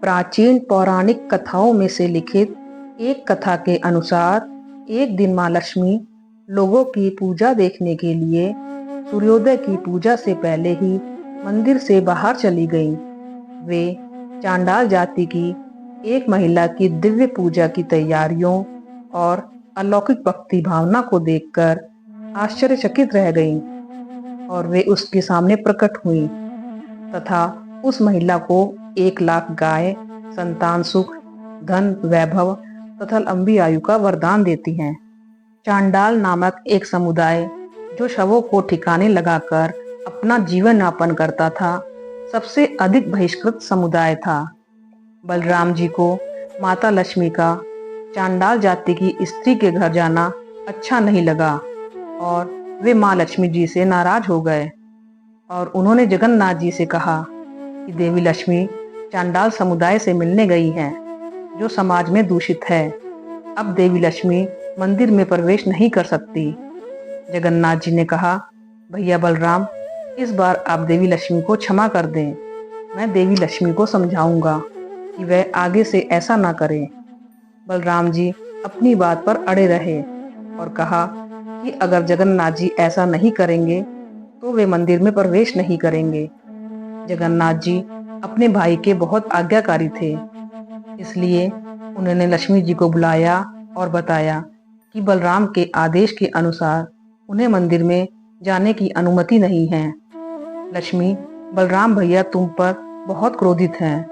प्राचीन पौराणिक कथाओं में से लिखित एक कथा के अनुसार एक दिन माँ लक्ष्मी लोगों की पूजा देखने के लिए सूर्योदय की पूजा से पहले ही मंदिर से बाहर चली गईं। वे चांडाल जाति की एक महिला की दिव्य पूजा की तैयारियों और अलौकिक भक्ति भावना को देखकर आश्चर्यचकित रह गईं और वे उसके सामने प्रकट हुईं तथा उस महिला को 1 लाख गाय, संतान सुख, धन, वैभव तथा लंबी आयु का वरदान देती हैं। चांडाल नामक एक समुदाय जो शवों को ठिकाने लगाकर अपना जीवन यापन करता था, सबसे अधिक बहिष्कृत समुदाय था। बलराम जी को माता लक्ष्मी का चांडाल जाति की स्त्री के घर जाना अच्छा नहीं लगा और वे माँ लक्ष्मी जी से नाराज हो गए और उन्होंने जगन्नाथ जी से कहा कि देवी लक्ष्मी चांडाल समुदाय से मिलने गई हैं, जो समाज में दूषित है। अब देवी लक्ष्मी मंदिर में प्रवेश नहीं कर सकती। जगन्नाथ जी ने कहा, भैया बलराम, इस बार आप देवी लक्ष्मी को क्षमा कर दें। मैं देवी लक्ष्मी को समझाऊंगा कि वह आगे से ऐसा ना करें। बलराम जी अपनी बात पर अड़े रहे और कहा कि अगर जगन्नाथ जी ऐसा नहीं करेंगे तो वे मंदिर में प्रवेश नहीं करेंगे। जगन्नाथ जी अपने भाई के बहुत आज्ञाकारी थे, इसलिए उन्होंने लक्ष्मी जी को बुलाया और बताया कि बलराम के आदेश के अनुसार उन्हें मंदिर में जाने की अनुमति नहीं है। लक्ष्मी, बलराम भैया तुम पर बहुत क्रोधित हैं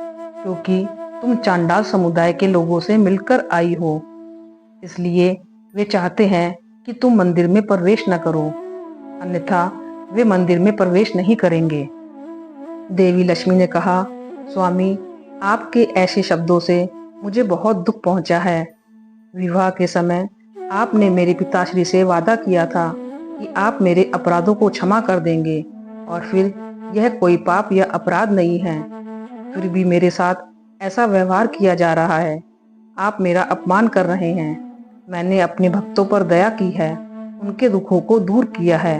क्योंकि तुम चांडाल समुदाय के लोगों से मिलकर आई हो, इसलिए वे चाहते हैं कि तुम मंदिर में प्रवेश न करो, अन्यथा वे मंदिर में प्रवेश नहीं करेंगे। देवी लक्ष्मी ने कहा, स्वामी, आपके ऐसे शब्दों से मुझे बहुत दुख पहुंचा है। विवाह के समय आपने मेरे पिताश्री से वादा किया था कि आप मेरे अपराधों को क्षमा कर देंगे और फिर यह कोई पाप या अपराध नहीं है, फिर भी मेरे साथ ऐसा व्यवहार किया जा रहा है। आप मेरा अपमान कर रहे हैं। मैंने अपने भक्तों पर दया की है, उनके दुखों को दूर किया है।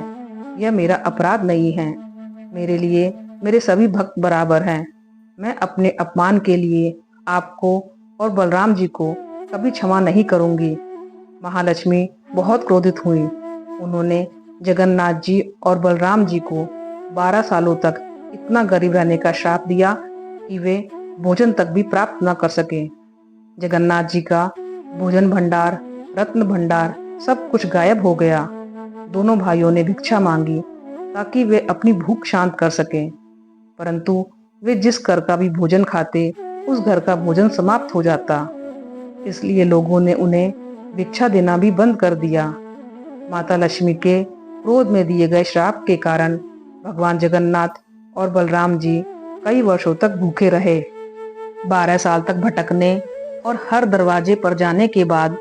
यह मेरा अपराध नहीं है। मेरे लिए मेरे सभी भक्त बराबर हैं। मैं अपने अपमान के लिए आपको और बलराम जी को कभी क्षमा नहीं करूंगी। महालक्ष्मी बहुत क्रोधित हुई। उन्होंने जगन्नाथ जी और बलराम जी को 12 सालों तक इतना गरीब रहने का श्राप दिया कि वे भोजन तक भी प्राप्त न कर सके। जगन्नाथ जी का भोजन भंडार, रत्न भंडार सब कुछ गायब हो गया। दोनों भाइयों ने भिक्षा मांगी ताकि वे अपनी भूख शांत कर सकें, परंतु वे जिस घर का भी भोजन खाते उस घर का भोजन समाप्त हो जाता, इसलिए लोगों ने उन्हें भिक्षा देना भी बंद कर दिया। माता लक्ष्मी के क्रोध में दिए गए श्राप के कारण भगवान जगन्नाथ और बलराम जी कई वर्षों तक भूखे रहे। 12 साल तक भटकने और हर दरवाजे पर जाने के बाद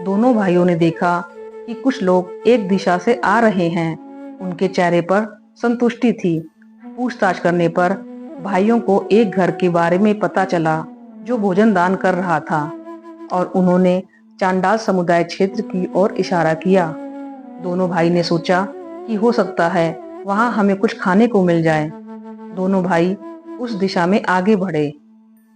दोनों भाइयों ने देखा कि कुछ लोग एक दिशा से आ रहे हैं। उनके चेहरे पर संतुष्टि थी। पूछताछ करने पर भाइयों को एक घर के बारे में पता चला जो भोजन दान कर रहा था और उन्होंने चांडाल समुदाय क्षेत्र की ओर इशारा किया। दोनों भाई ने सोचा कि हो सकता है वहां हमें कुछ खाने को मिल जाए। दोनों भाई उस दिशा में आगे बढ़े।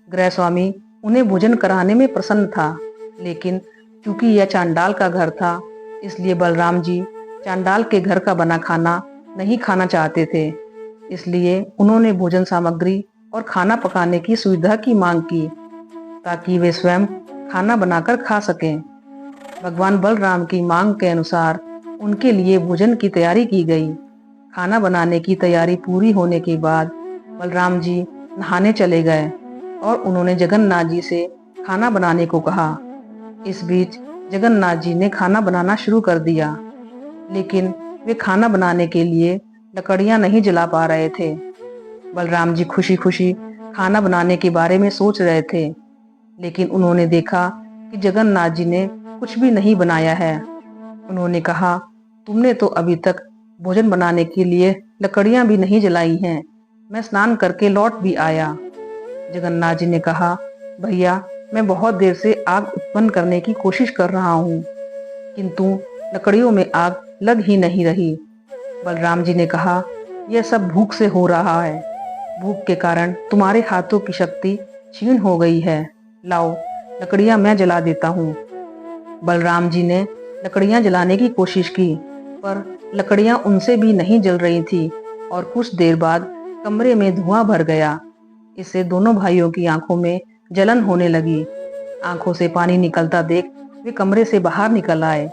गृहस्वामी उन्हें भोजन कराने में प्रसन्न था, लेकिन चूंकि यह चांडाल का घर था, इसलिए बलराम जी चांडाल के घर का बना खाना नहीं खाना चाहते थे। इसलिए उन्होंने भोजन सामग्री और खाना पकाने की सुविधा की मांग की ताकि वे स्वयं खाना बनाकर खा सकें। भगवान बलराम की मांग के अनुसार उनके लिए भोजन की तैयारी की गई। खाना बनाने की तैयारी पूरी होने के बाद बलराम जी नहाने चले गए और उन्होंने जगन्नाथ जी से खाना बनाने को कहा। इस बीच जगन्नाथ जी ने खाना बनाना शुरू कर दिया, लेकिन वे खाना बनाने के लिए लकड़ियां नहीं जला पा रहे थे। बलराम जी खुशी खुशी खाना बनाने के बारे में सोच रहे थे, लेकिन उन्होंने देखा कि जगन्नाथ जी ने कुछ भी नहीं बनाया है। उन्होंने कहा, तुमने तो अभी तक भोजन बनाने के लिए लकड़ियां भी नहीं जलाई हैं। मैं स्नान करके लौट भी आया। जगन्नाथ जी ने कहा, भैया, मैं बहुत देर से आग उत्पन्न करने की कोशिश कर रहा हूँ, किंतु लकड़ियों में आग लग ही नहीं रही। बलराम जी ने कहा, यह सब भूख से हो रहा है। भूख के कारण तुम्हारे हाथों की शक्ति क्षीण हो गई है। लाओ, लकड़ियां मैं जला देता हूँ। बलराम जी ने लकड़ियां जलाने की कोशिश की, पर लकड़ियां उनसे भी नहीं जल रही थी और कुछ देर बाद कमरे में धुआं भर गया। इससे दोनों भाइयों की आंखों में जलन होने लगी। आंखों से पानी निकलता देख वे कमरे से बाहर निकल आए।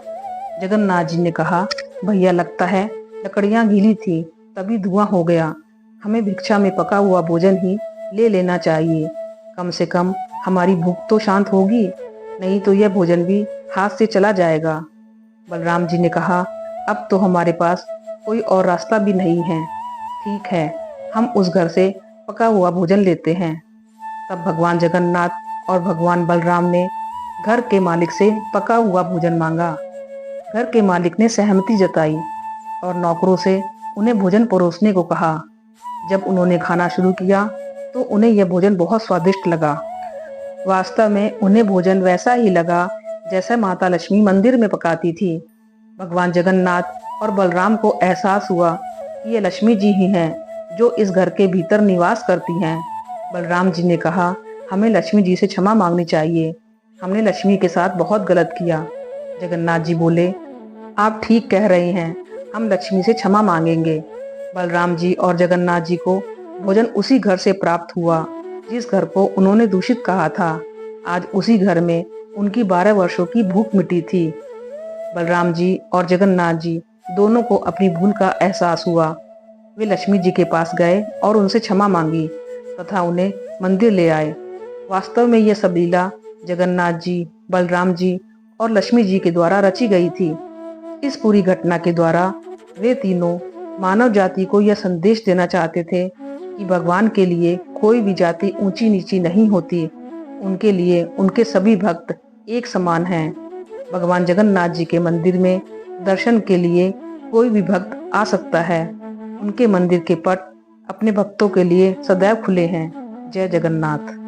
जगन्नाथ जी ने कहा, भैया लगता है लकड़ियां गीली थी तभी धुआं हो गया। हमें भिक्षा में पका हुआ भोजन ही ले लेना चाहिए। कम से कम हमारी भूख तो शांत होगी, नहीं तो यह भोजन भी हाथ से चला जाएगा। बलराम जी ने कहा, अब तो हमारे पास कोई और रास्ता भी नहीं है। ठीक है, हम उस घर से पका हुआ भोजन लेते हैं। तब भगवान जगन्नाथ और भगवान बलराम ने घर के मालिक से पका हुआ भोजन मांगा। घर के मालिक ने सहमति जताई और नौकरों से उन्हें भोजन परोसने को कहा। जब उन्होंने खाना शुरू किया तो उन्हें यह भोजन बहुत स्वादिष्ट लगा। वास्तव में उन्हें भोजन वैसा ही लगा जैसा माता लक्ष्मी मंदिर में पकाती थी। भगवान जगन्नाथ और बलराम को एहसास हुआ कि ये लक्ष्मी जी ही हैं जो इस घर के भीतर निवास करती हैं। बलराम जी ने कहा, हमें लक्ष्मी जी से क्षमा मांगनी चाहिए। हमने लक्ष्मी के साथ बहुत गलत किया। जगन्नाथ जी बोले, आप ठीक कह रहे हैं, हम लक्ष्मी से क्षमा मांगेंगे। बलराम जी और जगन्नाथ जी को भोजन उसी घर से प्राप्त हुआ जिस घर को उन्होंने दूषित कहा था। आज उसी घर में उनकी 12 वर्षों की भूख मिटी थी। बलराम जी और जगन्नाथ जी दोनों को अपनी भूल का एहसास हुआ। वे लक्ष्मी जी के पास गए और उनसे क्षमा मांगी तथा उन्हें मंदिर ले आए। वास्तव में यह सब लीला जगन्नाथ जी, बलराम जी और लक्ष्मी जी के द्वारा रची गई थी। इस पूरी घटना के द्वारा वे तीनों मानव जाति को यह संदेश देना चाहते थे कि भगवान के लिए कोई भी जाति ऊंची नीची नहीं होती। उनके लिए उनके सभी भक्त एक समान हैं। भगवान जगन्नाथ जी के मंदिर में दर्शन के लिए कोई भी भक्त आ सकता है। उनके मंदिर के पट अपने भक्तों के लिए सदैव खुले हैं। जय जगन्नाथ।